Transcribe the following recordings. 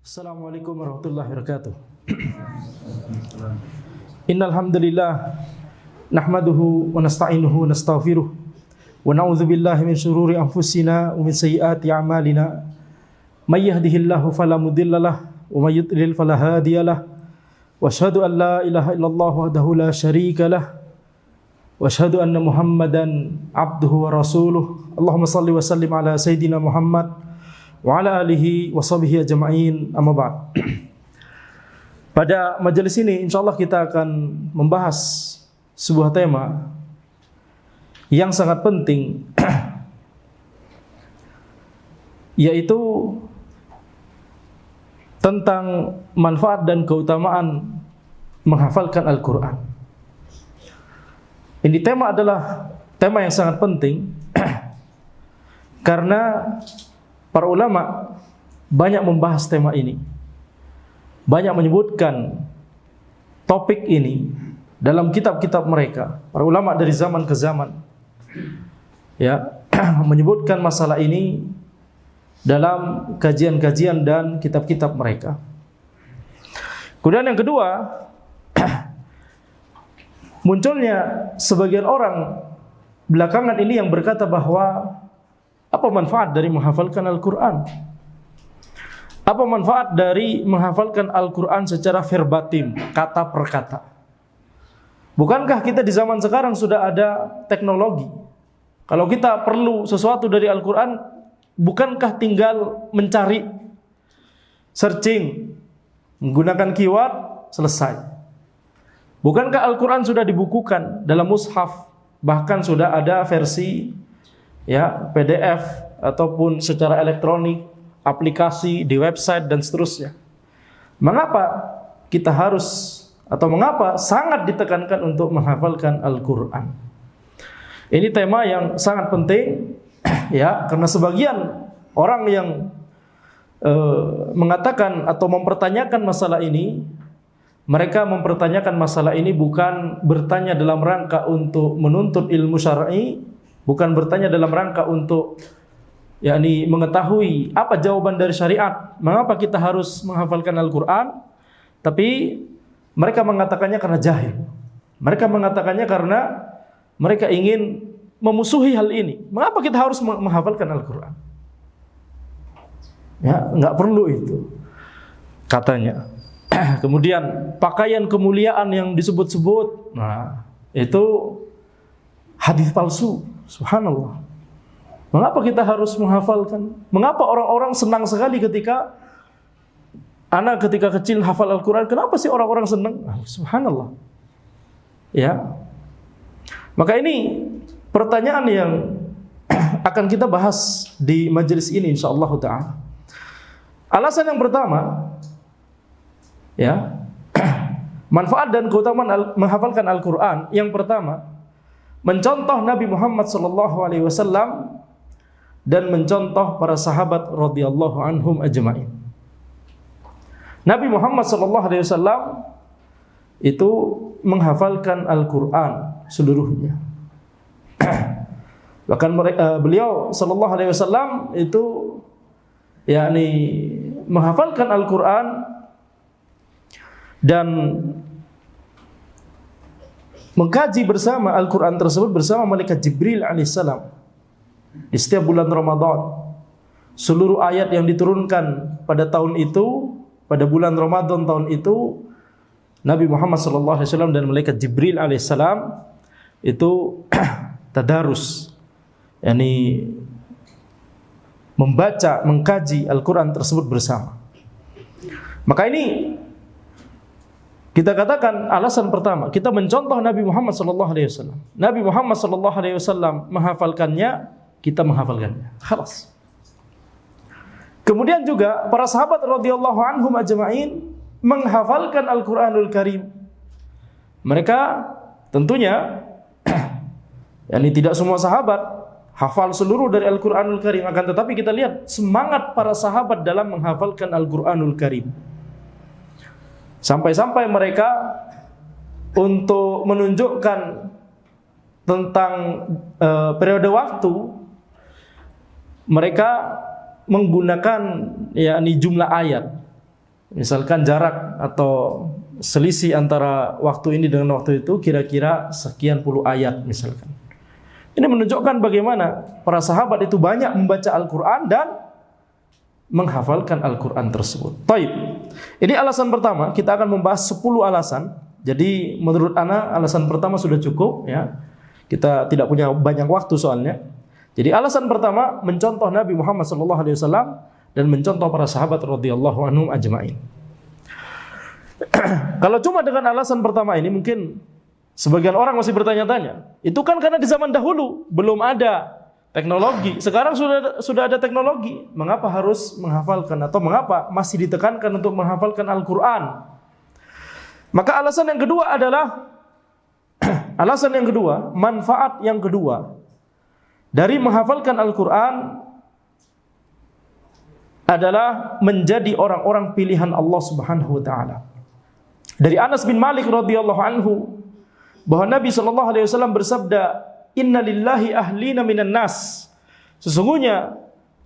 Assalamualaikum warahmatullahi wabarakatuh. Innal hamdalillah nahmaduhu wa nasta'inuhu wa nastaghfiruh wa na'udzu billahi min shururi anfusina wa min sayyiati a'malina. May yahdihillahu fala mudhillalah wa may yudlil fala hadiyalah. Wa asyhadu an la ilaha illallah wahdahu la syarikalah wa asyhadu anna Muhammadan abduhu wa rasuluh. Allahumma shalli wa sallim ala sayidina Muhammad wa ala alihi wa sahbihi ajma'in, amma ba'd. Pada majelis ini insyaallah kita akan membahas sebuah tema yang sangat penting yaitu tentang manfaat dan keutamaan menghafalkan Al-Quran. Ini tema adalah tema yang sangat penting karena para ulama banyak membahas tema ini, banyak menyebutkan topik ini dalam kitab-kitab mereka. Para ulama dari zaman ke zaman, ya, menyebutkan masalah ini dalam kajian-kajian dan kitab-kitab mereka. Kemudian yang kedua, munculnya sebagian orang belakangan ini yang berkata bahwa apa manfaat dari menghafalkan Al-Quran? Apa manfaat dari menghafalkan Al-Quran secara verbatim, kata per kata? Bukankah kita di zaman sekarang sudah ada teknologi? Kalau kita perlu sesuatu dari Al-Quran, bukankah tinggal mencari, searching, menggunakan keyword, selesai? Bukankah Al-Quran sudah dibukukan dalam mushaf? Bahkan sudah ada versi, ya, PDF ataupun secara elektronik, aplikasi di website dan seterusnya. Mengapa kita harus atau mengapa sangat ditekankan untuk menghafalkan Al-Quran? Ini tema yang sangat penting, ya, karena sebagian orang yang mengatakan atau mempertanyakan masalah ini, mereka mempertanyakan masalah ini bukan bertanya dalam rangka untuk menuntut ilmu syar'i, bukan bertanya dalam rangka untuk yakni mengetahui apa jawaban dari syariat, mengapa kita harus menghafalkan Al-Quran, tapi mereka mengatakannya karena jahil. Mereka mengatakannya karena mereka ingin memusuhi hal ini. Mengapa kita harus menghafalkan Al-Quran? Ya, enggak perlu itu, katanya. Kemudian pakaian kemuliaan yang disebut-sebut, nah, itu hadis palsu. Subhanallah. Mengapa kita harus menghafalkan? Mengapa orang-orang senang sekali ketika anak ketika kecil hafal Al-Quran? Kenapa sih orang-orang senang? Subhanallah. Ya. Maka ini pertanyaan yang akan kita bahas di majelis ini insyaallah ta'ala. Alasan yang pertama, ya, manfaat dan keutamaan menghafalkan Al-Quran. Yang pertama, mencontoh Nabi Muhammad SAW dan mencontoh para sahabat radhiyallahu anhum ajma'in. Nabi Muhammad SAW itu menghafalkan Al-Quran seluruhnya. Bahkan beliau SAW itu yakni menghafalkan Al-Quran dan mengkaji bersama Al-Quran tersebut bersama malaikat Jibril alaihissalam di setiap bulan Ramadan. Seluruh ayat yang diturunkan pada tahun itu, pada bulan Ramadan tahun itu, Nabi Muhammad SAW dan malaikat Jibril alaihissalam itu tadarus, yakni membaca, mengkaji Al-Quran tersebut bersama. Maka ini kita katakan alasan pertama, kita mencontoh Nabi Muhammad SAW. Nabi Muhammad SAW menghafalkannya, kita menghafalkannya. Khalas. Kemudian juga para sahabat radhiyallahu anhum ajma'in menghafalkan Al-Quranul Karim. Mereka tentunya yakni tidak semua sahabat hafal seluruh dari Al-Quranul Karim, akan tetapi kita lihat semangat para sahabat dalam menghafalkan Al-Quranul Karim. Sampai-sampai mereka untuk menunjukkan tentang periode waktu, mereka menggunakan yakni jumlah ayat. Misalkan jarak atau selisih antara waktu ini dengan waktu itu kira-kira sekian puluh ayat misalkan. Ini menunjukkan bagaimana para sahabat itu banyak membaca Al-Quran dan menghafalkan Al-Quran tersebut. Taib. Ini alasan pertama, kita akan membahas 10 alasan. Jadi menurut ana alasan pertama sudah cukup ya. Kita tidak punya banyak waktu soalnya. Jadi alasan pertama mencontoh Nabi Muhammad SAW dan mencontoh para sahabat radhiyallahu anhum ajma'in. Kalau cuma dengan alasan pertama ini mungkin sebagian orang masih bertanya-tanya. Itu kan karena di zaman dahulu belum ada teknologi. Sekarang sudah ada teknologi. Mengapa harus menghafalkan atau mengapa masih ditekankan untuk menghafalkan Al-Qur'an? Maka alasan yang kedua adalah manfaat yang kedua dari menghafalkan Al-Qur'an adalah menjadi orang-orang pilihan Allah Subhanahu wa taala. Dari Anas bin Malik radhiyallahu anhu bahwa Nabi sallallahu alaihi wasallam bersabda, "Inna lillahi ahlina minan nas." Sesungguhnya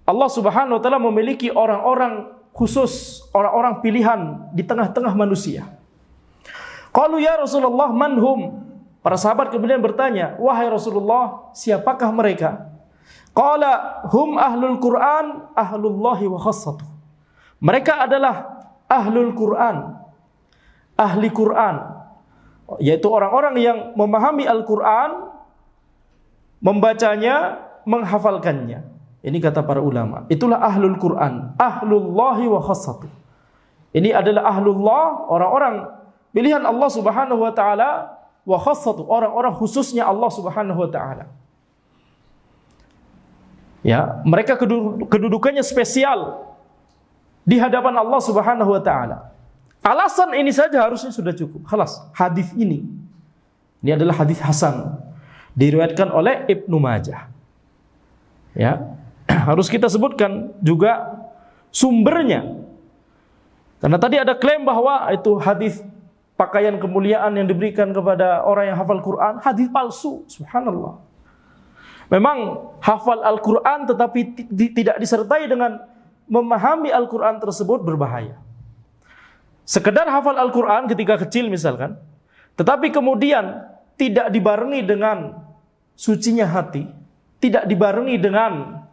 Allah Subhanahu wa taala memiliki orang-orang khusus, orang-orang pilihan di tengah-tengah manusia. Qalu ya Rasulullah man hum? Para sahabat kemudian bertanya, "Wahai Rasulullah, siapakah mereka?" Qala hum ahlul Qur'an ahlullahi wa khassatuh. Mereka adalah ahlul Qur'an, ahli Qur'an, yaitu orang-orang yang memahami Al-Qur'an, membacanya, menghafalkannya. Ini kata para ulama. Itulah ahlul Qur'an, ahlullahi wa khassatuh. Ini adalah ahlullah, orang-orang pilihan Allah Subhanahu wa taala, wa khassatuh, orang-orang khususnya Allah Subhanahu wa taala. Ya, mereka kedudukannya spesial di hadapan Allah Subhanahu wa taala. Alasan ini saja harusnya sudah cukup. Khalas, hadis ini adalah hadis hasan, diriwayatkan oleh Ibnu Majah. Ya, harus kita sebutkan juga sumbernya. Karena tadi ada klaim bahwa itu hadis pakaian kemuliaan yang diberikan kepada orang yang hafal Quran, hadis palsu. Subhanallah. Memang hafal Al-Quran tetapi tidak disertai dengan memahami Al-Quran tersebut berbahaya. Sekedar hafal Al-Quran ketika kecil misalkan, tetapi kemudian tidak dibarengi dengan sucinya hati, tidak dibarengi dengan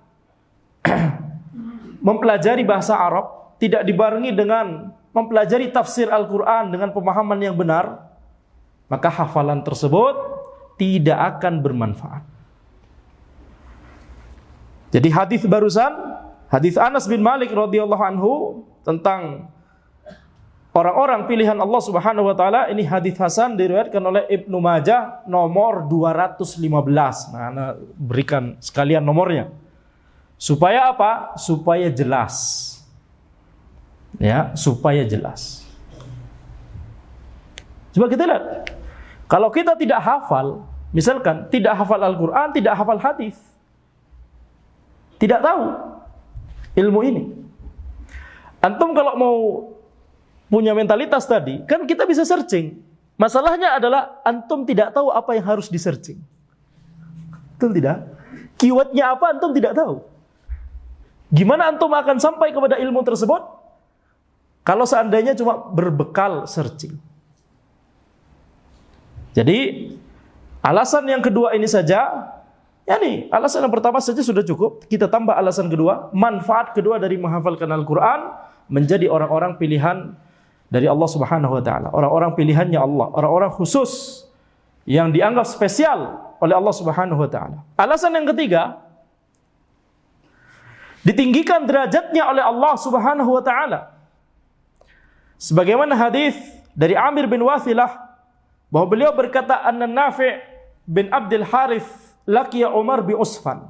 mempelajari bahasa Arab, tidak dibarengi dengan mempelajari tafsir Al-Quran dengan pemahaman yang benar, maka hafalan tersebut tidak akan bermanfaat. Jadi hadis barusan, hadis Anas bin Malik radhiyallahu anhu tentang orang-orang pilihan Allah Subhanahu wa taala, ini hadis hasan diriwayatkan oleh Ibnu Majah nomor 215. Nah, ana berikan sekalian nomornya. Supaya apa? Supaya jelas. Ya, supaya jelas. Coba kita lihat. Kalau kita tidak hafal, misalkan tidak hafal Al-Qur'an, tidak hafal hadis, tidak tahu ilmu ini. Antum kalau mau punya mentalitas tadi, kan kita bisa searching. Masalahnya adalah antum tidak tahu apa yang harus di-searching. Betul tidak? Keywordnya apa antum tidak tahu. Gimana antum akan sampai kepada ilmu tersebut kalau seandainya cuma berbekal searching? Jadi alasan yang kedua ini saja, yani alasan yang pertama saja sudah cukup. Kita tambah alasan kedua, manfaat kedua dari menghafalkan Al-Quran, menjadi orang-orang pilihan dari Allah Subhanahu wa taala, orang-orang pilihannya Allah, orang-orang khusus yang dianggap spesial oleh Allah Subhanahu wa taala. Alasan yang ketiga, ditinggikan derajatnya oleh Allah Subhanahu wa taala. Sebagaimana hadis dari Amir bin Wathilah bahwa beliau berkata, anna Nafi' bin Abdul Harith laqiya Umar bi Usfan.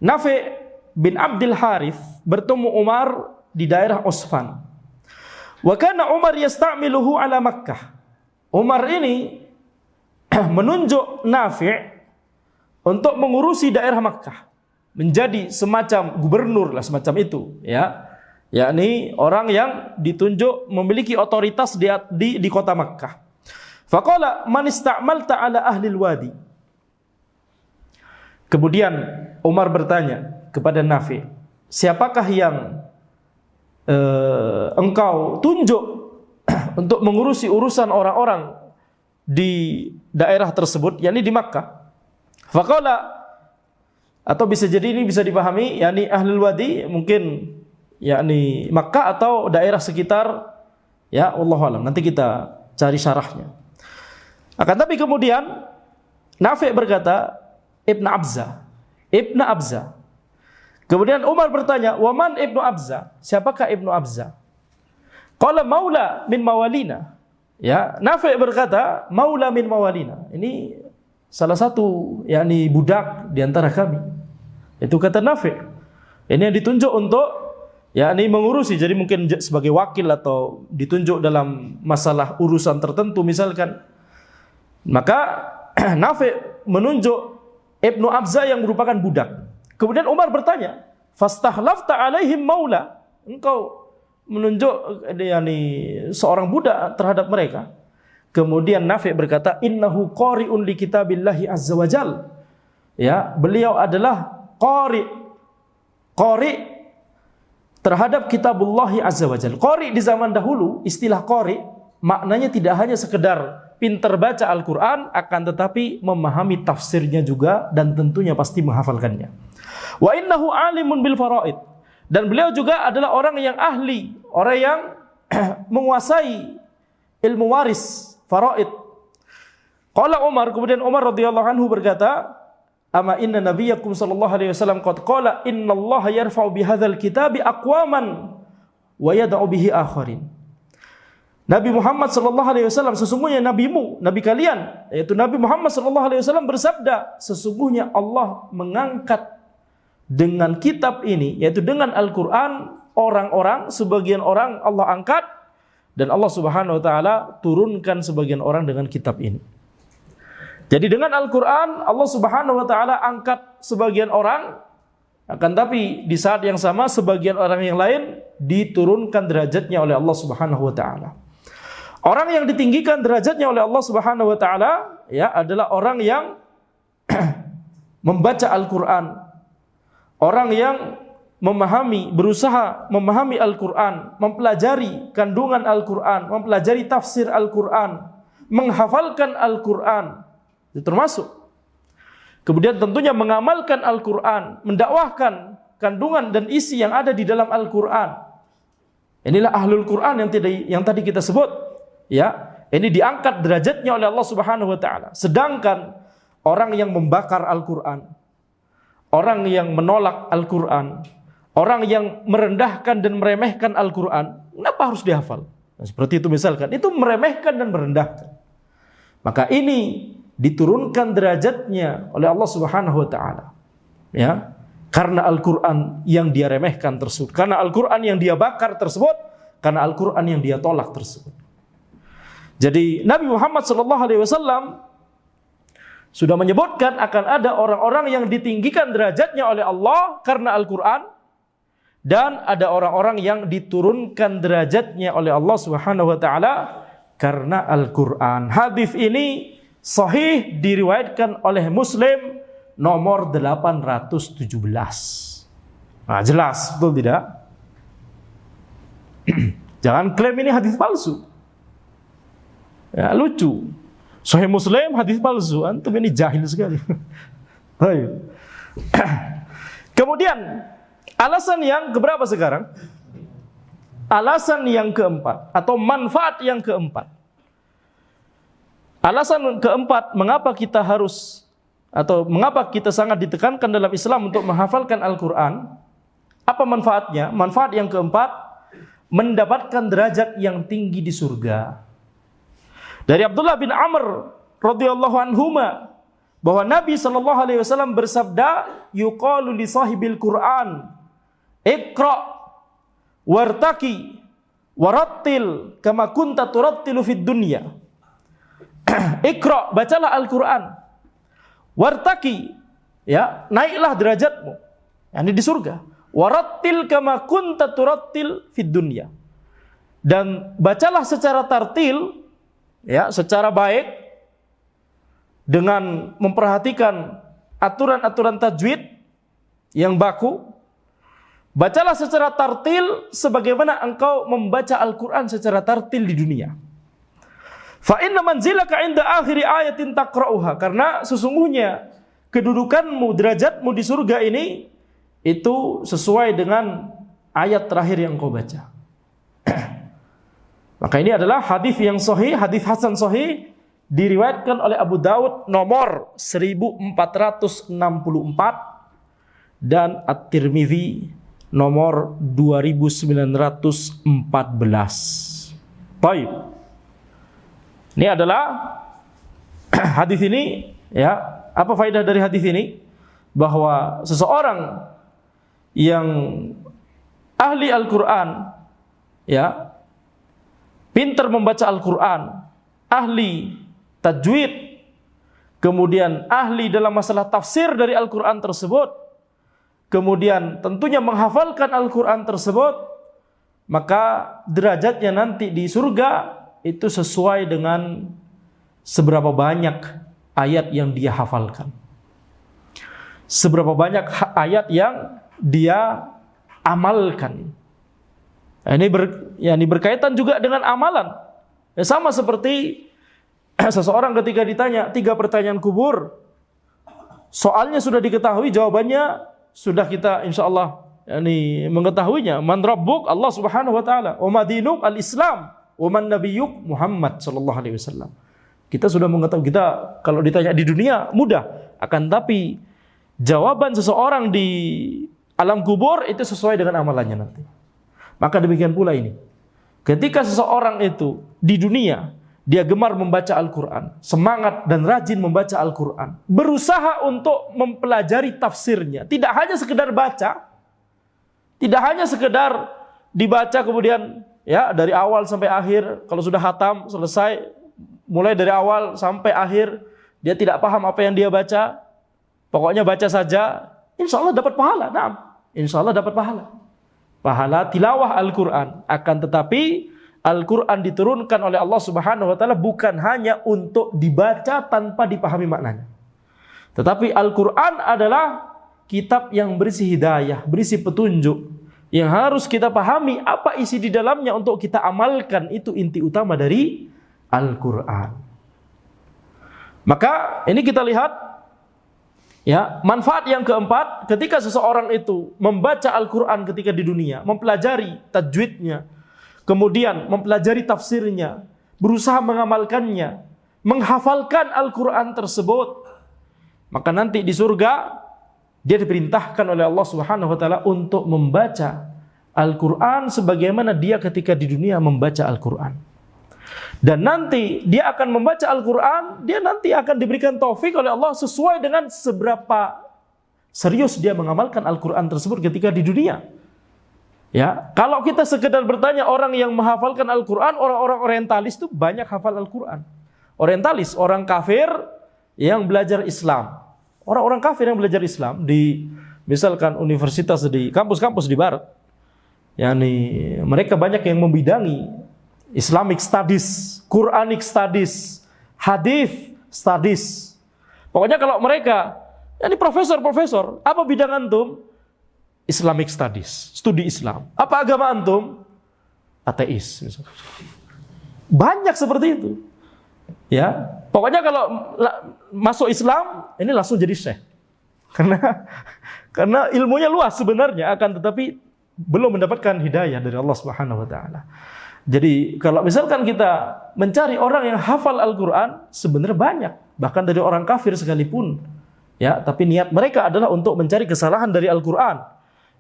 Nafi' bin Abdul Harith bertemu Umar di daerah Usfan. Wa kana Umar yasta'miluhu ala Makkah. Umar ini menunjuk Nafi' untuk mengurusi daerah Makkah, menjadi semacam gubernur lah, semacam itu, ya. Yakni orang yang ditunjuk memiliki otoritas di kota Makkah. Faqala man ista'malta ala ahli al-wadi. Kemudian Umar bertanya kepada Nafi', siapakah yang engkau tunjuk untuk mengurusi urusan orang-orang di daerah tersebut, yakni di Makkah. Faqala, atau bisa jadi ini bisa dipahami yakni ahlul wadi, mungkin yakni Makkah atau daerah sekitar, ya wallahu alam, nanti kita cari syarahnya. Akan tapi kemudian Nafi' berkata Ibnu Abza. Kemudian Umar bertanya, "Waman Ibnu Abza?" Siapakah Ibnu Abza? Qala maula min mawalina. Ya, Nafi' berkata maula min mawalina. Ini salah satu yakni budak di antara kami. Itu kata Nafi'. Ini yang ditunjuk untuk yakni mengurusi, jadi mungkin sebagai wakil atau ditunjuk dalam masalah urusan tertentu misalkan. Maka Nafi' menunjuk Ibnu Abza yang merupakan budak. Kemudian Umar bertanya, "Fastahlafta alaihim maula?" Engkau menunjuk yakni seorang budak terhadap mereka. Kemudian Nafi' berkata, "Innahu qari'un li kitabillahi azza wajal." Ya, beliau adalah qari terhadap kitabullahi azza wajal. Qari di zaman dahulu, istilah qari maknanya tidak hanya sekedar pintar baca Al-Quran, akan tetapi memahami tafsirnya juga dan tentunya pasti menghafalkannya. Wa innahu alimun bil faraid, dan beliau juga adalah orang yang ahli, orang yang menguasai ilmu waris faraid. Qala Umar, kemudian Umar radhiyallahu anhu berkata, "Ama inna nabiyyakum sallallahu alaihi wasallam qad qala innallaha yarfa'u bihadzal kitabi aqwaman wa yad'u bihi akharin." Nabi Muhammad sallallahu alaihi wasallam, sesungguhnya nabimu, nabi kalian, yaitu Nabi Muhammad sallallahu alaihi wasallam bersabda, sesungguhnya Allah mengangkat dengan kitab ini, yaitu dengan Al-Qur'an, orang-orang, sebagian orang Allah angkat, dan Allah Subhanahu wa taala turunkan sebagian orang dengan kitab ini. Jadi dengan Al-Qur'an Allah Subhanahu wa taala angkat sebagian orang, akan tapi di saat yang sama sebagian orang yang lain diturunkan derajatnya oleh Allah Subhanahu wa taala. Orang yang ditinggikan derajatnya oleh Allah Subhanahu wa taala ya adalah orang yang membaca Al-Qur'an. Orang yang berusaha memahami Al-Qur'an, mempelajari kandungan Al-Qur'an, mempelajari tafsir Al-Qur'an, menghafalkan Al-Qur'an. Itu termasuk. Kemudian tentunya mengamalkan Al-Qur'an, mendakwahkan kandungan dan isi yang ada di dalam Al-Qur'an. Inilah ahlul Qur'an yang tadi kita sebut. Ya, ini diangkat derajatnya oleh Allah Subhanahu wa taala. Sedangkan orang yang membakar Al-Qur'an, orang yang menolak Al-Qur'an, orang yang merendahkan dan meremehkan Al-Qur'an, kenapa harus dihafal? Nah, seperti itu misalkan, itu meremehkan dan merendahkan. Maka ini diturunkan derajatnya oleh Allah Subhanahu wa taala. Ya, karena Al-Qur'an yang dia remehkan tersebut, karena Al-Qur'an yang dia bakar tersebut, karena Al-Qur'an yang dia tolak tersebut. Jadi Nabi Muhammad SAW sudah menyebutkan akan ada orang-orang yang ditinggikan derajatnya oleh Allah karena Al-Quran, dan ada orang-orang yang diturunkan derajatnya oleh Allah Subhanahu wa taala karena Al-Quran. Hadis ini sahih, diriwayatkan oleh Muslim nomor 817. Nah, jelas, betul tidak? Jangan klaim ini hadis palsu. Ya, lucu. Sahih Muslim hadis palsu, antum ini jahil sekali. Baik. Kemudian alasan yang keberapa sekarang? Alasan yang keempat atau manfaat yang keempat. Alasan keempat mengapa kita harus atau mengapa kita sangat ditekankan dalam Islam untuk menghafalkan Al-Qur'an? Apa manfaatnya? Manfaat yang keempat, mendapatkan derajat yang tinggi di surga. Dari Abdullah bin Amr radhiyallahu anhuma bahwa Nabi sallallahu alaihi wasallam bersabda, yuqalu li sahibil Qur'an, iqra wartaqi warattil kama kunta turattilu fid dunya. Iqra, bacalah Al-Qur'an. Wartaqi, ya, naiklah derajatmu, yakni di surga. Warattil kama kunta turattil fid dunya. Dan bacalah secara tartil, ya, secara baik, dengan memperhatikan aturan-aturan tajwid yang baku. Bacalah secara tartil sebagaimana engkau membaca Al-Quran secara tartil di dunia. Fa inna manzilaka inda akhiri ayatin taqra'uha, karena sesungguhnya kedudukanmu, derajatmu di surga ini itu sesuai dengan ayat terakhir yang kau baca. Maka ini adalah hadis yang sahih, hadis hasan sahih, diriwayatkan oleh Abu Daud nomor 1464 dan At-Tirmidzi nomor 2914. Baik. Ini adalah hadis ini, ya. Apa faedah dari hadis ini? Bahwa seseorang yang ahli Al-Qur'an, ya, pintar membaca Al-Qur'an, ahli tajwid, kemudian ahli dalam masalah tafsir dari Al-Qur'an tersebut, kemudian tentunya menghafalkan Al-Quran tersebut, maka derajatnya nanti di surga itu sesuai dengan seberapa banyak ayat yang dia hafalkan, seberapa banyak ayat yang dia amalkan. Ini berkaitan juga dengan amalan. Ya, sama seperti seseorang ketika ditanya 3 pertanyaan kubur, soalnya sudah diketahui, jawabannya sudah kita insyaallah mengetahuinya. Man rabbuk? Allah Subhanahu wa taala. Wa madinuk? Al-Islam. Wa man nabiyyuk? Muhammad sallallahu alaihi wasallam. Kita sudah mengetahui. Kita kalau ditanya di dunia mudah, akan tapi jawaban seseorang di alam kubur itu sesuai dengan amalannya nanti. Maka demikian pula ini. Ketika seseorang itu di dunia dia gemar membaca Al-Quran, semangat dan rajin membaca Al-Quran, berusaha untuk mempelajari tafsirnya. Tidak hanya sekedar baca, tidak hanya sekedar dibaca kemudian ya dari awal sampai akhir, kalau sudah khatam selesai, mulai dari awal sampai akhir dia tidak paham apa yang dia baca, pokoknya baca saja, insya Allah dapat pahala. Nah, insya Allah dapat pahala. Pahala tilawah Al-Quran. Akan tetapi Al-Quran diturunkan oleh Allah Subhanahu wa taala bukan hanya untuk dibaca tanpa dipahami maknanya. Tetapi Al-Quran adalah kitab yang berisi hidayah, berisi petunjuk, yang harus kita pahami apa isi di dalamnya untuk kita amalkan. Itu inti utama dari Al-Quran. Maka ini kita lihat, ya, manfaat yang keempat ketika seseorang itu membaca Al-Quran ketika di dunia, mempelajari tajwidnya, kemudian mempelajari tafsirnya, berusaha mengamalkannya, menghafalkan Al-Quran tersebut, maka nanti di surga dia diperintahkan oleh Allah Subhanahu wa taala untuk membaca Al-Quran sebagaimana dia ketika di dunia membaca Al-Quran. Dan nanti dia akan membaca Al-Quran, dia nanti akan diberikan taufik oleh Allah sesuai dengan seberapa serius dia mengamalkan Al-Quran tersebut ketika di dunia. Ya, kalau kita sekedar bertanya orang yang menghafalkan Al-Quran, orang-orang orientalis itu banyak hafal Al-Quran. Orientalis, orang kafir yang belajar Islam. Orang-orang kafir yang belajar Islam di misalkan universitas, di kampus-kampus di barat. Mereka banyak yang membidangi Islamic Studies, Quranic Studies, Hadith Studies. Pokoknya kalau mereka, profesor-profesor, apa bidang antum? Islamic Studies, studi Islam. Apa agama antum? Ateis. Banyak seperti itu. Ya, pokoknya kalau masuk Islam, ini langsung jadi syekh. Karena ilmunya luas sebenarnya, akan tetapi belum mendapatkan hidayah dari Allah Subhanahu wa taala. Jadi kalau misalkan kita mencari orang yang hafal Al-Quran, sebenarnya banyak, bahkan dari orang kafir sekalipun. Ya, tapi niat mereka adalah untuk mencari kesalahan dari Al-Quran.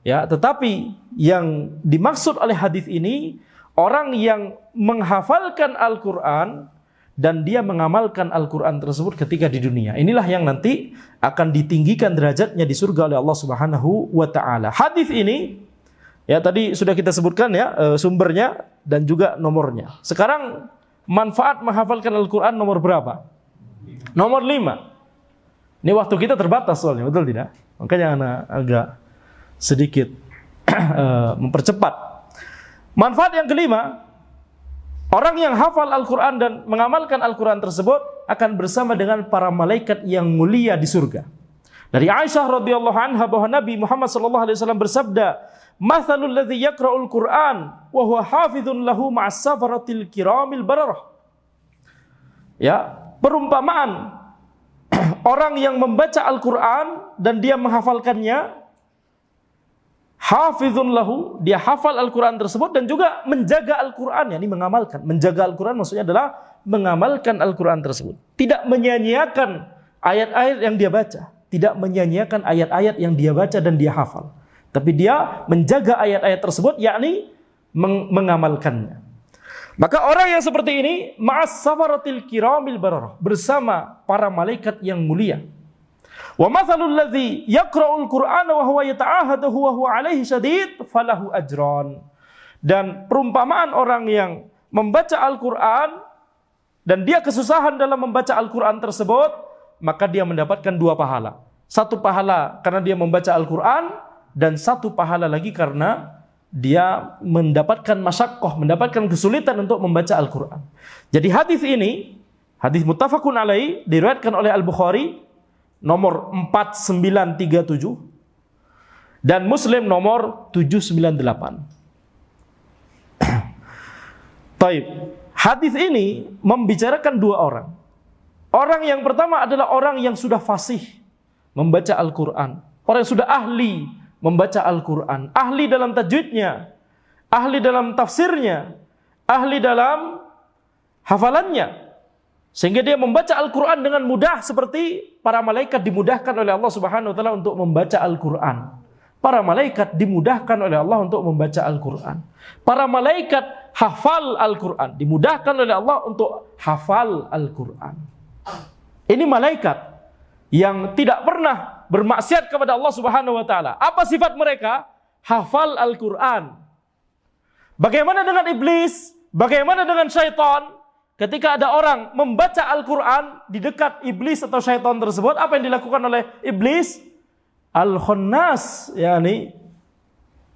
Ya, tetapi yang dimaksud oleh hadis ini orang yang menghafalkan Al-Quran dan dia mengamalkan Al-Quran tersebut ketika di dunia. Inilah yang nanti akan ditinggikan derajatnya di surga oleh Allah Subhanahu wa taala. Hadis ini ya tadi sudah kita sebutkan ya sumbernya dan juga nomornya. Sekarang manfaat menghafalkan Al-Quran nomor berapa? Nomor 5. Ini waktu kita terbatas soalnya, betul tidak? Makanya anak agak sedikit mempercepat. Manfaat yang kelima, orang yang hafal Al-Quran dan mengamalkan Al-Quran tersebut akan bersama dengan para malaikat yang mulia di surga. Dari Aisyah radhiyallahu anha bahwa Nabi Muhammad sallallahu alaihi wasallam bersabda, mathalul ladzi yaqra'ul Qur'an wa huwa hafizun lahu ma'as safaratil kiramil bararah. Ya, perumpamaan orang yang membaca Al-Qur'an dan dia menghafalkannya, hafizun lahu, dia hafal Al-Qur'an tersebut dan juga menjaga Al-Qur'an, yakni mengamalkan. Menjaga Al-Qur'an maksudnya adalah mengamalkan Al-Qur'an tersebut. Tidak menyia-nyiakan ayat-ayat yang dia baca, tidak menyia-nyiakan ayat-ayat yang dia baca dan dia hafal. Tapi dia menjaga ayat-ayat tersebut, yakni mengamalkannya. Maka orang yang seperti ini ma'as safaratil kiramil bararah, bersama para malaikat yang mulia. Wa mathalul ladzi yaqra'ul Qur'ana wa huwa yata'ahadu wa huwa 'alaihi syadid falahu ajran. Dan perumpamaan orang yang membaca Al-Qur'an dan dia kesusahan dalam membaca Al-Qur'an tersebut, maka dia mendapatkan 2 pahala. 1 pahala karena dia membaca Al-Qur'an, dan 1 pahala lagi karena dia mendapatkan masyaqqah, mendapatkan kesulitan untuk membaca Al-Qur'an. Jadi hadis ini, hadis muttafaqun alaih, diriwayatkan oleh Al-Bukhari nomor 4937 dan Muslim nomor 798. Taib. Hadis ini membicarakan 2 orang. Orang yang pertama adalah orang yang sudah fasih membaca Al-Qur'an, orang yang sudah ahli membaca Al-Quran, ahli dalam tajwidnya, ahli dalam tafsirnya, ahli dalam hafalannya, sehingga dia membaca Al-Quran dengan mudah seperti para malaikat dimudahkan oleh Allah Subhanahu wa taala untuk membaca Al-Quran. Para malaikat dimudahkan oleh Allah untuk membaca Al-Quran. Para malaikat hafal Al-Quran, dimudahkan oleh Allah untuk hafal Al-Quran. Ini malaikat yang tidak pernah bermaksiat kepada Allah Subhanahu wa taala. Apa sifat mereka? Hafal Al-Qur'an. Bagaimana dengan iblis? Bagaimana dengan syaitan? Ketika ada orang membaca Al-Qur'an di dekat iblis atau syaitan tersebut, apa yang dilakukan oleh iblis? Al-Khonnas, yakni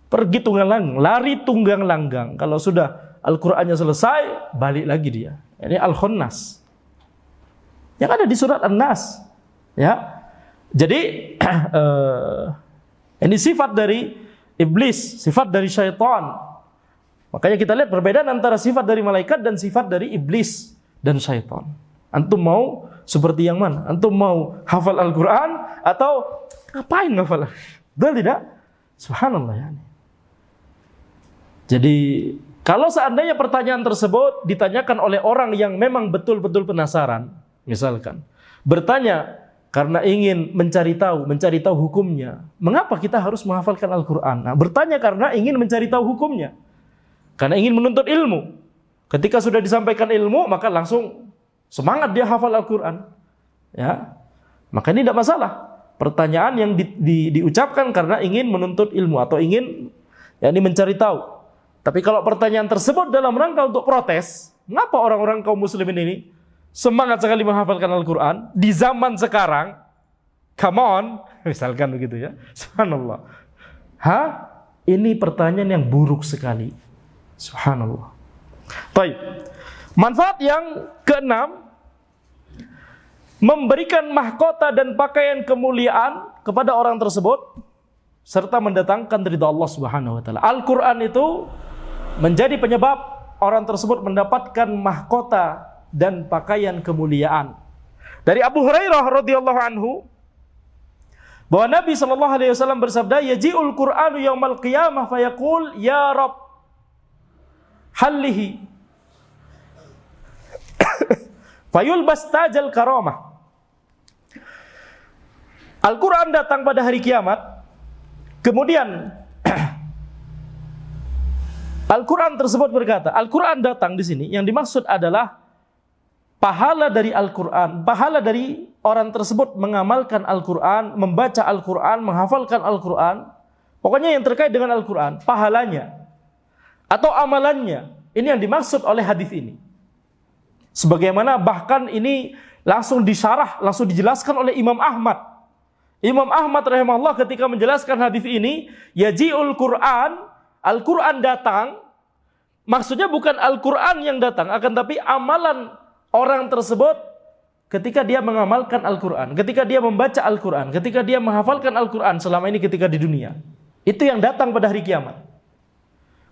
pergi tunggang langgang, lari tunggang langgang. Kalau sudah Al-Qur'annya selesai, balik lagi dia. Ini Al-Khonnas. Yang ada di surat An-Nas. Ya, jadi ini sifat dari iblis, sifat dari syaitan. Makanya kita lihat perbedaan antara sifat dari malaikat dan sifat dari iblis dan syaitan. Antum mau seperti yang mana? Antum mau hafal Al-Quran atau ngapain ngafal? Betul tidak? Subhanallah ya. Jadi kalau seandainya pertanyaan tersebut ditanyakan oleh orang yang memang betul-betul penasaran, misalkan bertanya karena ingin mencari tahu hukumnya. Mengapa kita harus menghafalkan Al-Quran? Nah, bertanya karena ingin mencari tahu hukumnya. Karena ingin menuntut ilmu. Ketika sudah disampaikan ilmu, maka langsung semangat dia hafal Al-Quran. Ya, maka ini tidak masalah. Pertanyaan yang diucapkan karena ingin menuntut ilmu atau ingin mencari tahu. Tapi kalau pertanyaan tersebut dalam rangka untuk protes, mengapa orang-orang kaum muslimin ini semangat sekali menghafalkan Al-Quran di zaman sekarang? Come on, misalkan begitu ya. Subhanallah. Ini pertanyaan yang buruk sekali. Subhanallah. Baik. Manfaat yang keenam, memberikan mahkota dan pakaian kemuliaan kepada orang tersebut serta mendatangkan ridha Allah Subhanahu wa taala. Al-Quran itu menjadi penyebab orang tersebut mendapatkan mahkota dan pakaian kemuliaan. Dari Abu Hurairah radhiyallahu anhu bahwa Nabi sallallahu alaihi wasallam bersabda, "Yaji'ul Qur'anu yaumal qiyamah fayaqul ya Rabb hallihi fayulbas tajal karamah." Al-Qur'an datang pada hari kiamat. Kemudian Al-Qur'an tersebut berkata, Al-Qur'an datang di sini yang dimaksud adalah pahala dari Al-Quran, pahala dari orang tersebut mengamalkan Al-Quran, membaca Al-Quran, menghafalkan Al-Quran. Pokoknya yang terkait dengan Al-Quran, pahalanya atau amalannya. Ini yang dimaksud oleh hadis ini. Sebagaimana bahkan ini langsung disyarah, langsung dijelaskan oleh Imam Ahmad. Imam Ahmad rahimahullah ketika menjelaskan hadis ini, yaji'ul Quran, Al-Quran datang. Maksudnya bukan Al-Quran yang datang, akan tapi amalan orang tersebut ketika dia mengamalkan Al-Quran, ketika dia membaca Al-Quran, ketika dia menghafalkan Al-Quran selama ini ketika di dunia. Itu yang datang pada hari kiamat.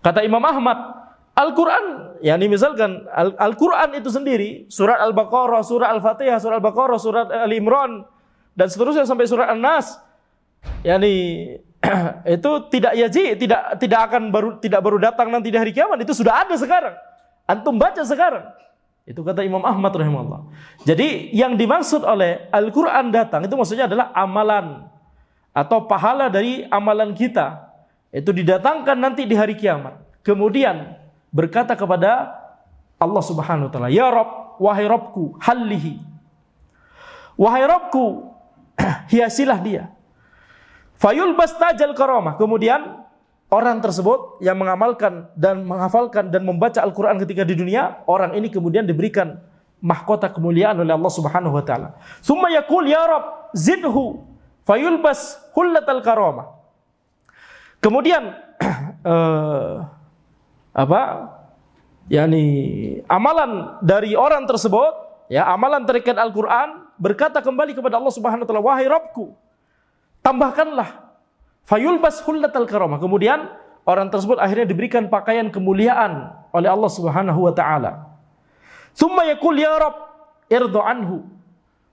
Kata Imam Ahmad, Al-Quran, yakni misalkan Al-Quran itu sendiri, surat Al-Baqarah, surat Al-Fatihah, surat Al-Baqarah, surat Al-Imran, dan seterusnya sampai surat An-Nas, yakni itu tidak baru datang nanti di hari kiamat, itu sudah ada sekarang. Antum baca sekarang. Itu kata Imam Ahmad rahimahullah. Jadi yang dimaksud oleh Al-Quran datang itu maksudnya adalah amalan atau pahala dari amalan kita. Itu didatangkan nanti di hari kiamat. Kemudian berkata kepada Allah Subhanahu wa taala, "Ya Rabb, wahai Rabbku, hallihi." Wahai Rabbku, hiasilah dia. Fayulbas tajal karamah. Kemudian orang tersebut yang mengamalkan dan menghafalkan dan membaca Al-Quran ketika di dunia, orang ini kemudian diberikan mahkota kemuliaan oleh Allah Subhanahu wa taala. Tsumma yaqul ya Rabb zidhu fayulbas hullatal karamah. Kemudian amalan dari orang tersebut, ya, amalan terkait Al-Quran berkata kembali kepada Allah Subhanahu wa taala, "Wahai Rabbku, tambahkanlah fayulbas hullatal karamah." Kemudian orang tersebut akhirnya diberikan pakaian kemuliaan oleh Allah Subhanahu wa taala. Tsumma yaqul ya Rabb irda anhu.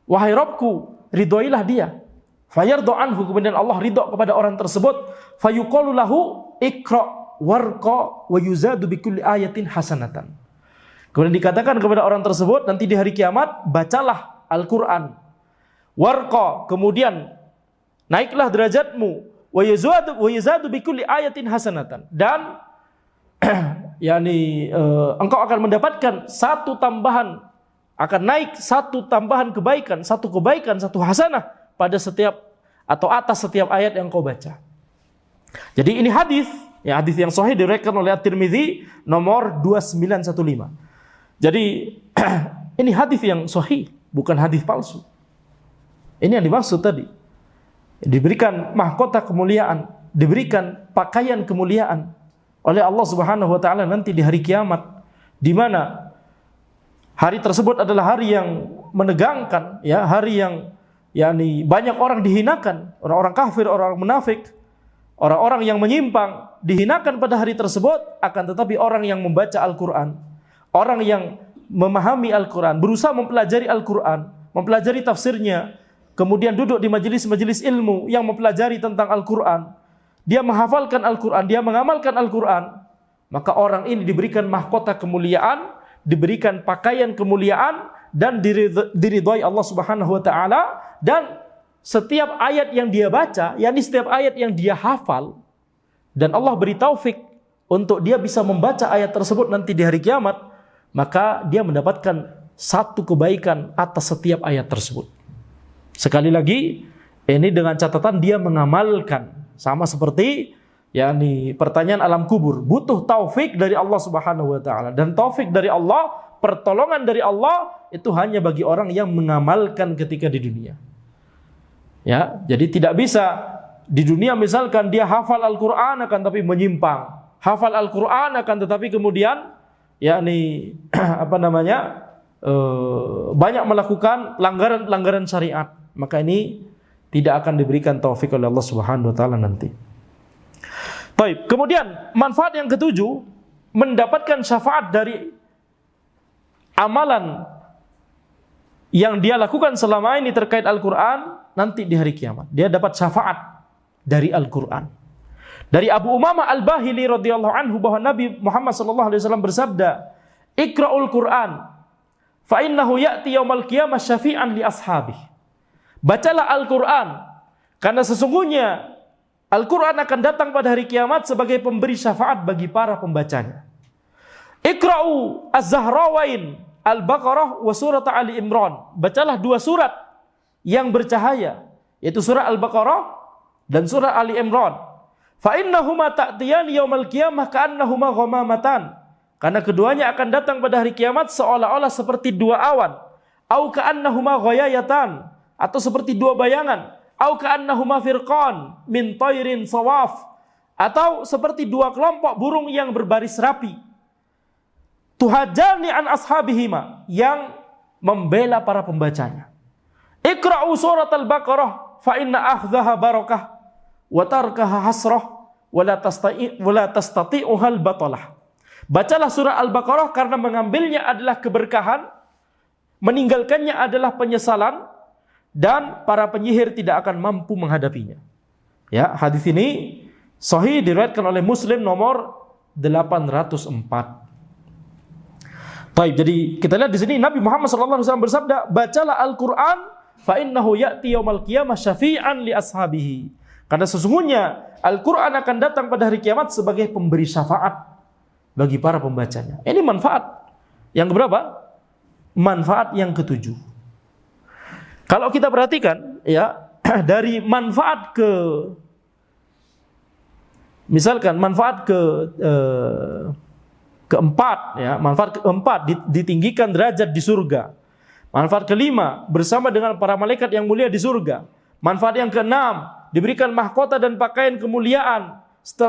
Wahai Rabbku, ridhoilah dia. Fayarda anhu, kemudian Allah ridha kepada orang tersebut. Fayuqalu lahu iqra warqa wa yuzadu bikulli ayatin hasanatan. Kemudian dikatakan kepada orang tersebut nanti di hari kiamat, bacalah Al-Quran. Warqa, kemudian naiklah derajatmu. Wa yuzadu bikulli ayatin hasanatan. Dan engkau akan mendapatkan satu tambahan, akan naik satu tambahan kebaikan, satu hasanah pada setiap atau atas setiap ayat yang kau baca. Jadi ini hadis yang sahih diriwayatkan oleh At-Tirmidzi nomor 2915. Jadi ini hadis yang sahih, bukan hadis palsu. Ini yang dimaksud tadi. Diberikan mahkota kemuliaan, diberikan pakaian kemuliaan oleh Allah Subhanahu wa taala nanti di hari kiamat, di mana hari tersebut adalah hari yang menegangkan, ya, hari yang banyak orang dihinakan, orang-orang kafir, orang-orang munafik, orang-orang yang menyimpang dihinakan pada hari tersebut. Akan tetapi orang yang membaca Al-Quran, orang yang memahami Al-Quran, berusaha mempelajari Al-Quran, mempelajari tafsirnya, kemudian duduk di majelis-majelis ilmu yang mempelajari tentang Al-Quran, dia menghafalkan Al-Quran, dia mengamalkan Al-Quran, maka orang ini diberikan mahkota kemuliaan, diberikan pakaian kemuliaan, dan diridhai Allah Subhanahu wa taala. Dan setiap ayat yang dia baca, yakni setiap ayat yang dia hafal, dan Allah beri taufik untuk dia bisa membaca ayat tersebut nanti di hari kiamat, maka dia mendapatkan satu kebaikan atas setiap ayat tersebut. Sekali lagi, ini dengan catatan dia mengamalkan. Sama seperti pertanyaan alam kubur, butuh taufik dari Allah Subhanahu wa taala. Dan taufik dari Allah, pertolongan dari Allah itu hanya bagi orang yang mengamalkan ketika di dunia. Ya, jadi tidak bisa di dunia misalkan dia hafal Al-Quran akan tapi menyimpang, hafal Al-Quran akan tetapi kemudian banyak melakukan pelanggaran syariat, maka ini tidak akan diberikan taufik oleh Allah Subhanahu wa taala nanti. Baik, kemudian manfaat yang ketujuh, mendapatkan syafaat dari amalan yang dia lakukan selama ini terkait Al-Quran nanti di hari kiamat. Dia dapat syafaat dari Al-Quran. Dari Abu Umamah Al-Bahili radhiyallahu anhu bahwa Nabi Muhammad sallallahu alaihi wasallam bersabda, "Iqra'ul Qur'an fa innahu ya'ti yaumal qiyamah syafi'an li ashabihi." Bacalah Al-Quran karena sesungguhnya Al-Quran akan datang pada hari kiamat sebagai pemberi syafaat bagi para pembacanya. Iqra'u Az-Zahrawain Al-Baqarah wa surat Ali Imran. Bacalah dua surat yang bercahaya, yaitu surah Al-Baqarah dan surah Ali Imran. Fa innahuma ta'tiyan yaumal qiyamah ka'annahuma ghamamatan. Karena keduanya akan datang pada hari kiamat seolah-olah seperti dua awan. Au ka'annahuma ghayayatan, atau seperti dua bayangan. Au ka'annahuma firqan min tayrin sawaf, atau seperti dua kelompok burung yang berbaris rapi. Tuhajani an ashabihima, yang membela para pembacanya. Iqra'u surat Al-Baqarah fa inna akhdhaha barakah wa tarkaha hasrah. wala tastati'uhal batalah. Bacalah surah Al-Baqarah karena mengambilnya adalah keberkahan, meninggalkannya adalah penyesalan, dan para penyihir tidak akan mampu menghadapinya. Ya, hadis ini sahih diriwayatkan oleh Muslim nomor 804. Baik, jadi kita lihat di sini Nabi Muhammad SAW bersabda, bacalah Al-Quran, fa innahu ya'ti yaumal qiyamah syafi'an li ashabihi. Karena sesungguhnya Al-Quran akan datang pada hari kiamat sebagai pemberi syafaat bagi para pembacanya. Ini manfaat yang berapa? Manfaat yang ketujuh. Kalau kita perhatikan, ya, dari manfaat misalkan manfaat keempat, ya, manfaat keempat ditinggikan derajat di surga. Manfaat kelima, bersama dengan para malaikat yang mulia di surga. Manfaat yang keenam, diberikan mahkota dan pakaian kemuliaan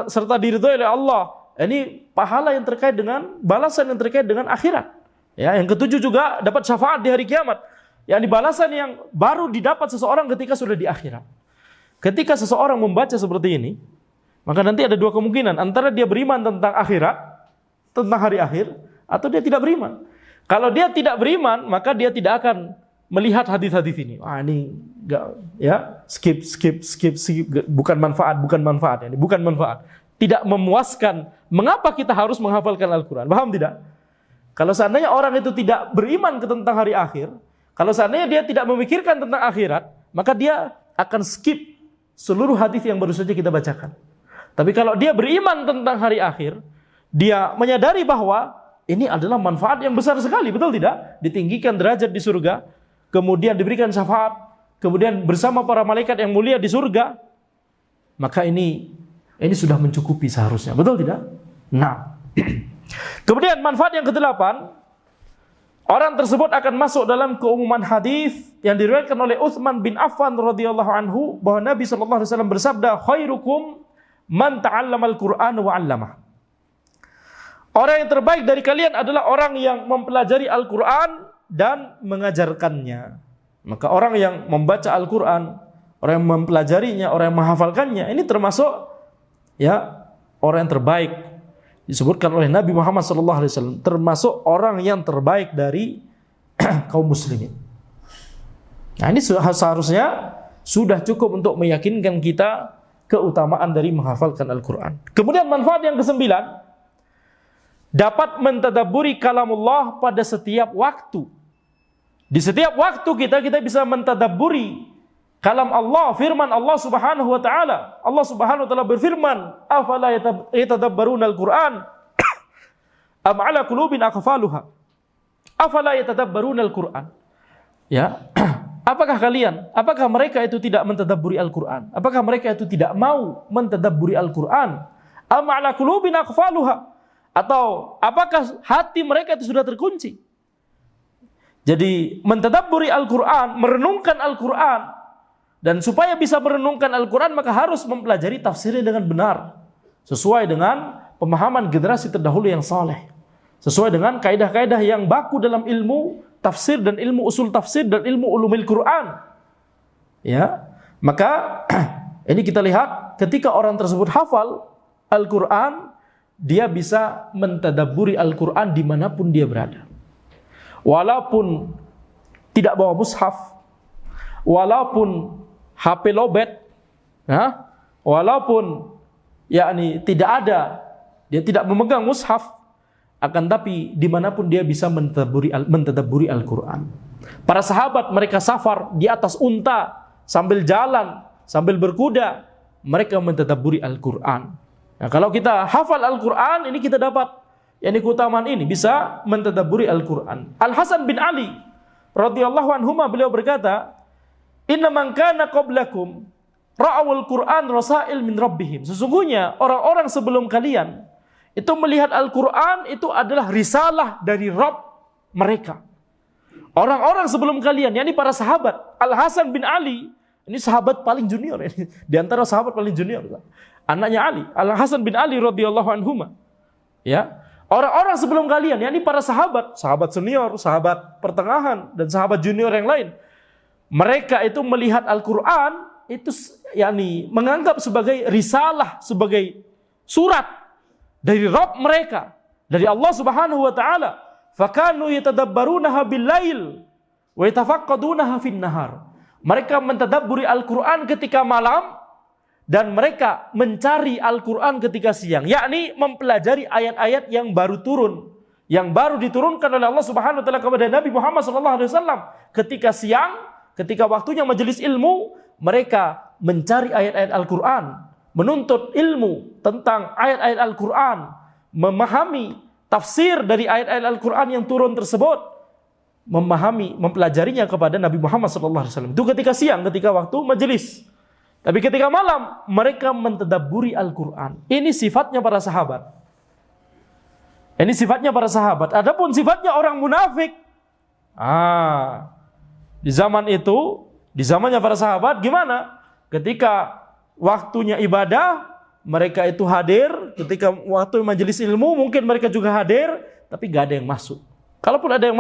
serta diridhoi oleh Allah. Ini pahala yang terkait dengan balasan yang terkait dengan akhirat. Ya, yang ketujuh juga dapat syafaat di hari kiamat. Yang balasan yang baru didapat seseorang ketika sudah di akhirat. Ketika seseorang membaca seperti ini, maka nanti ada dua kemungkinan, antara dia beriman tentang akhirat, tentang hari akhir, atau dia tidak beriman. Kalau dia tidak beriman, maka dia tidak akan melihat hadis-hadis ini. Ini enggak, ya, skip, bukan manfaat, ini bukan manfaat. Tidak memuaskan. Mengapa kita harus menghafalkan Al-Quran? Paham tidak? Kalau seandainya orang itu tidak beriman tentang hari akhir, kalau seandainya dia tidak memikirkan tentang akhirat, maka dia akan skip seluruh hadis yang baru saja kita bacakan. Tapi kalau dia beriman tentang hari akhir, dia menyadari bahwa ini adalah manfaat yang besar sekali, betul tidak? Ditinggikan derajat di surga, kemudian diberikan syafaat, kemudian bersama para malaikat yang mulia di surga, maka ini sudah mencukupi seharusnya, betul tidak? Nah, kemudian manfaat yang kedelapan, orang tersebut akan masuk dalam keumuman hadis yang diriwayatkan oleh Utsman bin Affan radhiyallahu anhu bahwa Nabi sallallahu alaihi wasallam bersabda, khairukum man ta'allamal Qur'an wa 'allamah. Orang yang terbaik dari kalian adalah orang yang mempelajari Al-Qur'an dan mengajarkannya. Maka orang yang membaca Al-Qur'an, orang yang mempelajarinya, orang yang menghafalkannya, ini termasuk, ya, orang yang terbaik. Disebutkan oleh Nabi Muhammad SAW, termasuk orang yang terbaik dari kaum muslimin. Nah, ini seharusnya sudah cukup untuk meyakinkan kita keutamaan dari menghafalkan Al-Quran. Kemudian manfaat yang kesembilan, dapat mentadabburi kalamullah pada setiap waktu. Di setiap waktu kita bisa mentadabburi kalam Allah, firman Allah Subhanahu wa taala. Allah Subhanahu wa taala berfirman, "Afala yatadabbaruna al-Qur'an am 'ala qulubin aqfaluha?" Afala yatadabbaruna al-Qur'an. Ya, apakah mereka itu tidak mentadabburi Al-Qur'an? Apakah mereka itu tidak mau mentadabburi Al-Qur'an? Am 'ala qulubin aqfaluha? Atau apakah hati mereka itu sudah terkunci? Jadi mentadabburi Al-Qur'an, merenungkan Al-Qur'an. Dan supaya bisa merenungkan Al-Quran, maka harus mempelajari tafsirnya dengan benar, sesuai dengan pemahaman generasi terdahulu yang saleh, sesuai dengan kaidah-kaidah yang baku dalam ilmu tafsir dan ilmu usul tafsir dan ilmu ulumil Quran. Ya, maka ini kita lihat ketika orang tersebut hafal Al-Quran, dia bisa mentadabburi Al-Quran dimanapun dia berada, walaupun tidak bawa mushaf, walaupun HP lobet, ya, walaupun tidak ada, dia tidak memegang mushaf, akan tapi dimanapun dia bisa mentadabburi Al-Quran. Para sahabat mereka safar di atas unta, sambil jalan, sambil berkuda, mereka mentadabburi Al-Quran. Nah, kalau kita hafal Al-Quran, ini kita dapat keutamaan ini, bisa mentadabburi Al-Quran. Al-Hasan bin Ali radhiyallahu anhuma, beliau berkata, "Inna man kana qablakum ra'awul Qur'an rasail min rabbihim." Sesungguhnya orang-orang sebelum kalian itu melihat Al-Qur'an itu adalah risalah dari Rabb mereka. Orang-orang sebelum kalian, yakni para sahabat. Al-Hasan bin Ali, ini sahabat paling junior ini, di antara sahabat paling junior, anaknya Ali, Al-Hasan bin Ali radhiyallahu anhuma. Ya, orang-orang sebelum kalian, yakni para sahabat, sahabat senior, sahabat pertengahan, dan sahabat junior yang lain. Mereka itu melihat Al-Quran itu menganggap sebagai risalah, sebagai surat dari Rabb mereka, dari Allah Subhanahu wa taala. Fakanu yatadabbarunaha bil-lail wa yatafaqqadunaha fin-nahar. Mereka mentadabburi Al-Qur'an ketika malam dan mereka mencari Al-Qur'an ketika siang, yakni mempelajari ayat-ayat yang baru turun, yang baru diturunkan oleh Allah Subhanahu wa taala kepada Nabi Muhammad sallallahu alaihi wasallam. Ketika siang, ketika waktunya majelis ilmu, mereka mencari ayat-ayat Al-Qur'an, menuntut ilmu tentang ayat-ayat Al-Qur'an, memahami tafsir dari ayat-ayat Al-Qur'an yang turun tersebut, memahami, mempelajarinya kepada Nabi Muhammad SAW. Itu ketika siang, ketika waktu majelis. Tapi ketika malam, mereka mentadabburi Al-Qur'an. Ini sifatnya para sahabat. Ini sifatnya para sahabat. Adapun sifatnya orang munafik, di zaman itu, di zamannya para sahabat, gimana? Ketika waktunya ibadah, mereka itu hadir. Ketika waktu majelis ilmu, mungkin mereka juga hadir, tapi gak ada yang masuk. Kalaupun ada yang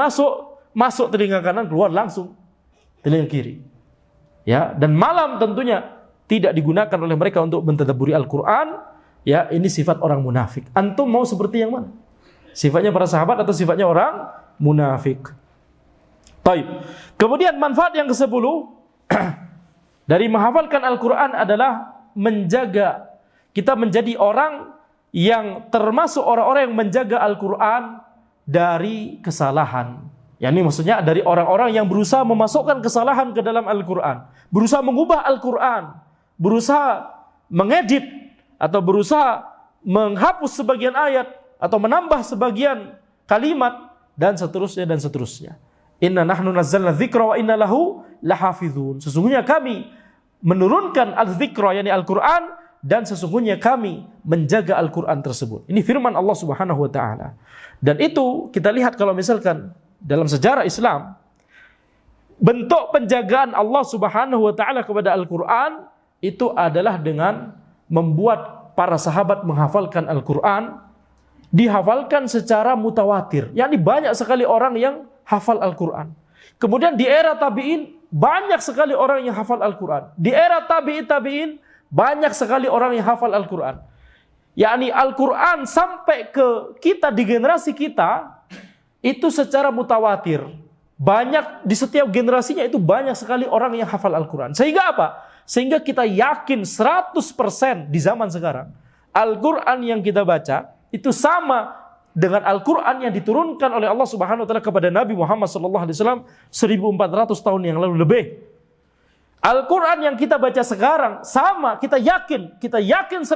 masuk telinga kanan, keluar langsung telinga kiri. Ya, dan malam tentunya tidak digunakan oleh mereka untuk mentadabburi Al-Qur'an. Ya, ini sifat orang munafik. Antum mau seperti yang mana? Sifatnya para sahabat atau sifatnya orang munafik? Baik. Kemudian manfaat yang ke-10 dari menghafalkan Al-Qur'an adalah menjaga kita menjadi orang yang termasuk orang-orang yang menjaga Al-Qur'an dari kesalahan. Ya, ini maksudnya dari orang-orang yang berusaha memasukkan kesalahan ke dalam Al-Qur'an, berusaha mengubah Al-Qur'an, berusaha mengedit atau berusaha menghapus sebagian ayat atau menambah sebagian kalimat dan seterusnya dan seterusnya. Inna nahnu nazzalna dzikra wa inna lahu lahafizun. Sesungguhnya kami menurunkan al-dzikra, yakni Al-Qur'an, dan sesungguhnya kami menjaga Al-Qur'an tersebut. Ini firman Allah Subhanahu wa taala. Dan itu kita lihat kalau misalkan dalam sejarah Islam, bentuk penjagaan Allah Subhanahu wa taala kepada Al-Qur'an itu adalah dengan membuat para sahabat menghafalkan Al-Qur'an, dihafalkan secara mutawatir. Yakni banyak sekali orang yang hafal Al-Qur'an. Kemudian di era tabi'in banyak sekali orang yang hafal Al-Qur'an. Di era tabi'in banyak sekali orang yang hafal Al-Qur'an. Yakni Al-Qur'an sampai ke kita, di generasi kita, itu secara mutawatir. Banyak, di setiap generasinya itu banyak sekali orang yang hafal Al-Qur'an. Sehingga apa? Sehingga kita yakin 100% di zaman sekarang, Al-Qur'an yang kita baca itu sama dengan Al-Qur'an yang diturunkan oleh Allah Subhanahu wa taala kepada Nabi Muhammad SAW 1400 tahun yang lalu lebih. Al-Qur'an yang kita baca sekarang sama, kita yakin 100%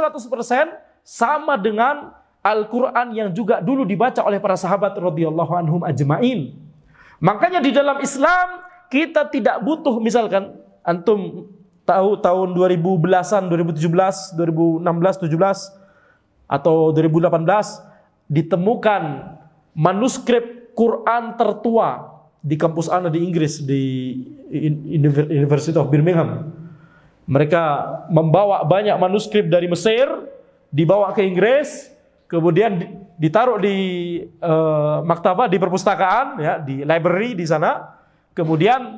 sama dengan Al-Qur'an yang juga dulu dibaca oleh para sahabat radhiyallahu anhum ajmain. Makanya di dalam Islam kita tidak butuh, misalkan antum tahu tahun 2010-an, 2017, 2016, 17 atau 2018 ditemukan manuskrip Quran tertua di kampus Ana di Inggris, di University of Birmingham. Mereka membawa banyak manuskrip dari Mesir, dibawa ke Inggris, kemudian ditaruh di maktabah, di perpustakaan, ya, di library di sana. Kemudian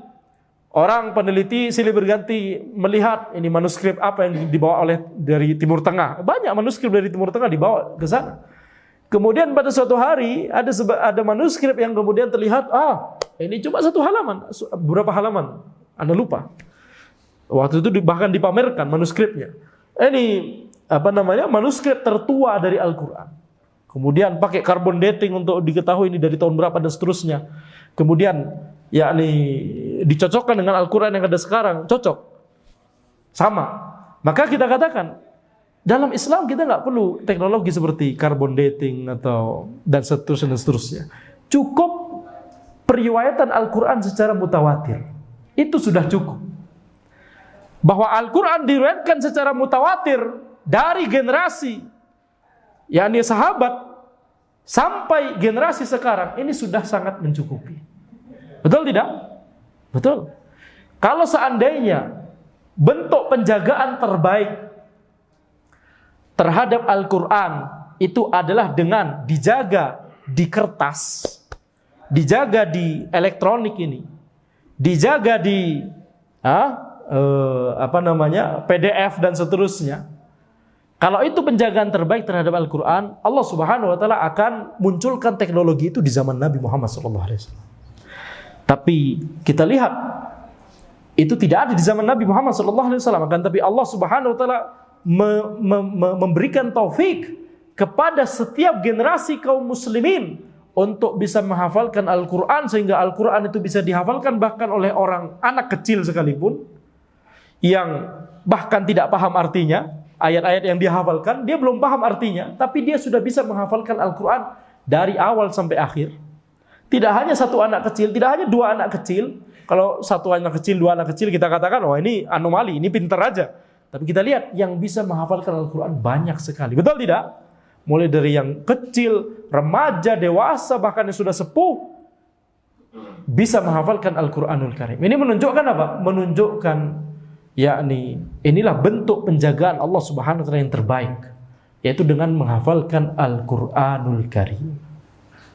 orang peneliti silih berganti melihat ini manuskrip apa yang dibawa oleh dari Timur Tengah. Banyak manuskrip dari Timur Tengah dibawa ke sana. Kemudian pada suatu hari ada manuskrip yang kemudian terlihat, ini cuma satu halaman, berapa halaman? Anda lupa. Waktu itu bahkan dipamerkan manuskripnya. Ini manuskrip tertua dari Al-Qur'an. Kemudian pakai carbon dating untuk diketahui ini dari tahun berapa dan seterusnya. Kemudian yakni dicocokkan dengan Al-Qur'an yang ada sekarang, cocok. Sama. Maka kita katakan dalam Islam kita nggak perlu teknologi seperti carbon dating atau dan seterusnya. Cukup periwayatan Al-Qur'an secara mutawatir. Itu sudah cukup. Bahwa Al-Qur'an diriwayatkan secara mutawatir dari generasi yakni sahabat sampai generasi sekarang, ini sudah sangat mencukupi. Betul tidak? Betul. Kalau seandainya bentuk penjagaan terbaik terhadap Al-Qur'an itu adalah dengan dijaga di kertas, dijaga di elektronik ini, dijaga di PDF dan seterusnya, Kalau itu penjagaan terbaik terhadap Al-Quran, Allah Subhanahu wa Ta'ala akan munculkan teknologi itu di zaman Nabi Muhammad SAW. Tapi kita lihat itu tidak ada di zaman Nabi Muhammad SAW. Akan tapi Allah Subhanahu wa Ta'ala memberikan taufik kepada setiap generasi kaum muslimin untuk bisa menghafalkan Al-Quran, sehingga Al-Quran itu bisa dihafalkan bahkan oleh orang anak kecil sekalipun yang bahkan tidak paham artinya. Ayat-ayat yang dia hafalkan, dia belum paham artinya, tapi dia sudah bisa menghafalkan Al-Quran dari awal sampai akhir. Tidak hanya satu anak kecil, tidak hanya dua anak kecil. Kalau satu anak kecil, dua anak kecil, kita katakan, oh ini anomali, ini pintar aja. Tapi kita lihat, yang bisa menghafalkan Al-Quran banyak sekali. Betul tidak? Mulai dari yang kecil, remaja, dewasa, bahkan yang sudah sepuh, bisa menghafalkan Al-Quranul Karim. Ini menunjukkan apa? Menunjukkan yakni inilah bentuk penjagaan Allah Subhanahu wa Ta'ala yang terbaik, yaitu dengan menghafalkan Al-Qur'anul Karim.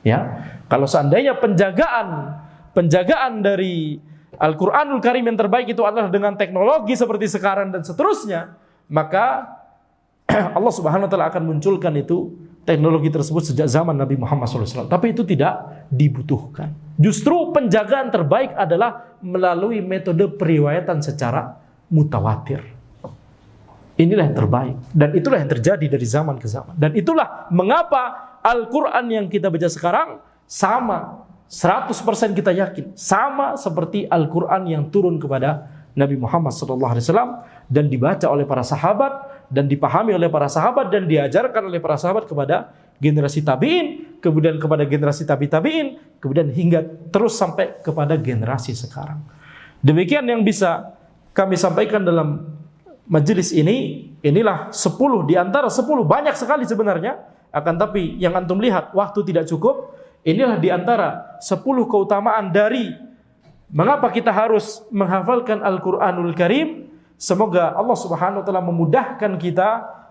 Ya, kalau seandainya penjagaan dari Al-Qur'anul Karim yang terbaik itu adalah dengan teknologi seperti sekarang dan seterusnya, maka Allah Subhanahu wa Ta'ala akan munculkan itu teknologi tersebut sejak zaman Nabi Muhammad SAW. Tapi itu tidak dibutuhkan. Justru penjagaan terbaik adalah melalui metode periwayatan secara mutawatir. Inilah yang terbaik, dan itulah yang terjadi dari zaman ke zaman. Dan itulah mengapa Al-Quran yang kita baca sekarang sama 100% kita yakin sama seperti Al-Quran yang turun kepada Nabi Muhammad SAW dan dibaca oleh para sahabat dan dipahami oleh para sahabat dan diajarkan oleh para sahabat kepada generasi tabi'in, kemudian kepada generasi tabi'in, kemudian hingga terus sampai kepada generasi sekarang. Demikian yang bisa kami sampaikan dalam majelis ini. Inilah 10 di antara 10, banyak sekali sebenarnya. Akan tapi yang antum lihat waktu tidak cukup. Inilah di antara 10 keutamaan dari mengapa kita harus menghafalkan Al-Quranul Karim. Semoga Allah Subhanahu wa Ta'ala memudahkan kita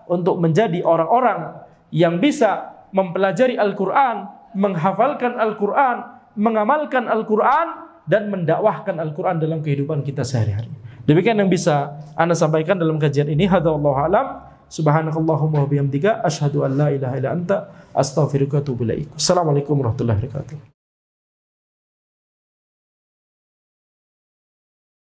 untuk menjadi orang-orang yang bisa mempelajari Al-Quran, menghafalkan Al-Quran, mengamalkan Al-Quran, dan mendakwahkan Al-Quran dalam kehidupan kita sehari-hari. Demikian yang bisa Anda sampaikan dalam kajian ini. Hadza wallahu a'lam. Subhanakallahumma wa bihamdika asyhadu an la ilaha illa anta astaghfiruka wa atubu ilaik. Assalamualaikum warahmatullahi wabarakatuh.